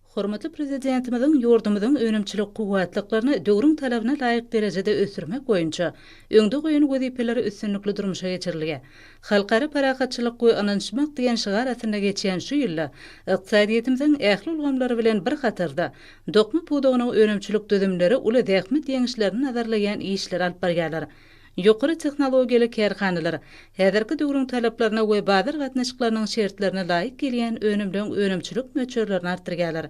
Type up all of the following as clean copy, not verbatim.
Hormatly prezidentimizin ýurdumyzyň önümçilik guwatlyklaryny döwrüň talabyna laýyk derejede ösürmek boýunça öňde goýan wezipeleri üstünlikli durmuşa geçirilýär. Halkara paragatçylyk goý ananşmak diýen şygar asyna geçýän şu ýylda ykdysadyýetimiziň ähli ulgamlary bilen bir hatarda dokma pudugynyň önümçilik dödümleri uly dähmet ýeňişlerini nazarlaýan işler alyp barýarlar. Ýokary tehnologiýaly kärhanalar häzirki döwrüň talaplaryna we bazar gatnaşyklarynyň şertlerine laýyk gelýän önümden önümçilik möçürlerini artdyrýarlar.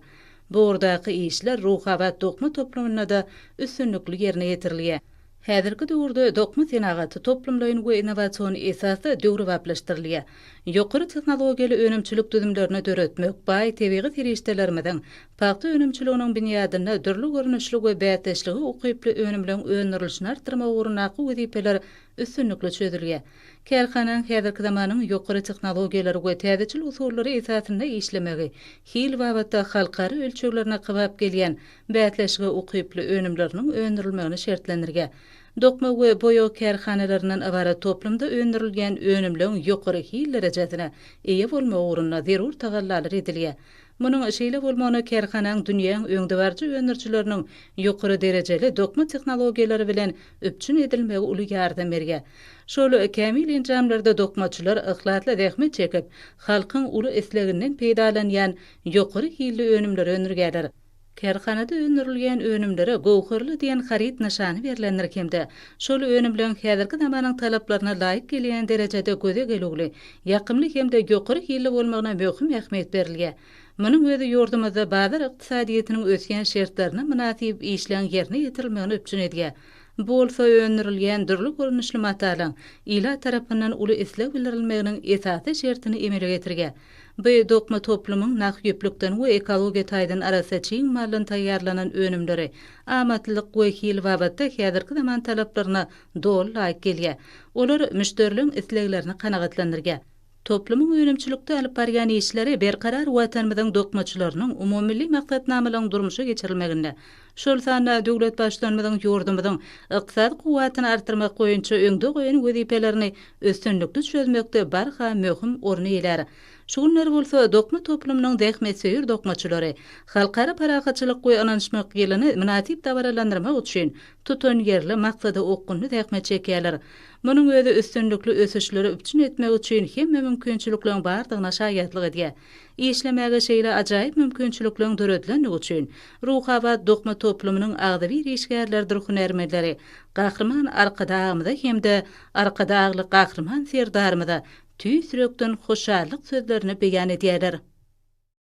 Bu urdaky işler ruha we dokma toplumyna da üstünlikli ýerine ýetirilýär. Häzirki döwürde dokma senagaty toplumlaryň we innovasiýon esasy döwri waplaşdyrylýar. Ýokary tehnologiýaly önümçilik düzümlerini döretmek, baý tebigy feriştelerimiziň paýda önümçiliginiň binýadyna dürli görnüşli we bäteşligi ukyply önümlen öňürilişini artdyrmak ugrundaky wezipeler üstünlikli çözülýär. Kärhananyň häzirki zamanyň ýokary tehnologiýalary we täzeçil usullary esasynda işlemegi, hil wagtda halkary ölçeglerine kybap gelýän bätleşigi ukyply önümleriniň öňürilmegini şertlendirýär. Dokma we boýa kärhanalarynyň awara toplumda öňürilgen önümleň ýokary hil derejesine eýe bolmagy ugrunda zerur tagallar edilýär. Munyň şeýle bolmagyna kärhananyň dünýäň öňde barjy öňürçileriniň ýokary derejeli dokma tehnologiýalary bilen öpçün edilmegi uly ýardam berýär. Şol kämil enjamlarda dokmaçylar ıhlatly zähmet çekip, halkyň uly esleginden peýdalanýan ýokary hilli önümleri öňürgärler. Kärhanada öňürilgen önümlere gowhurly diýen harit nişany berilendirkende, şol önümleň häzirki zamanyň talaplaryna laýyk gelýän derejede göze gelugly, ýakymly hemde ýokary hilli bolmagyna möhüm ähmiýet berilýär. Munyň özi ýurdumyzda bazar ykdysadyýetiniň ösýän şertlerine münasip işleň ýerine ýetirilmegini öpçün edýär. Bu bolsa öňürilgen dürli görnüşli matalaň ila tarapyndan uly esleg bildirilmeginiň esasy şertini emele getirýär. Bu dokma toplumyň nahyýeplikden we ekologiýa taýdan arasy çiň malyn taýýarlanan önümleri, amatlyk we hil wagtda häzirki zaman talaplaryna dol laýyk gelýär. Olar müşteriliň isleglerini kanagatlandyrýar. Toplumyň önümçilikde alyp barýan işleri berkarar watanymyzyň dokmaçylarynyň umumilli maksatnamalaryň durmuşa geçirilmeginde. Şol sanda döwlet başlanmadyň ýurdumyzyň ykdysady kuwatyny artdyrmak boýunça öňde goýan wezipelerini üstünlikli çözmekde barha möhüm orny eler. Şu günler bolsa dokma toplumynyň dähmetseýir dokmaçylary halkara paragatçylyk we ananşmak ýylyny münasip dawralandyrmak üçin tutan ýerli maksada okgunly dähmet çekýärler. Munyň özi üstünlikli ösüşleri öpçün etmek üçin hemme mümkinçilikleriň bardygyna şaýatlyk edýär. İşlemege şeýle ajaýyp mümkinçilikleriň döretlenigi üçin ruha we dokma toplumynyň agdaby işgärlerdir hünärmendleri gahrman arkadağymyda hemde arkadağly gahrman serdarmyda tüý sürekden hoşallyk sözlerini beýan edýärler.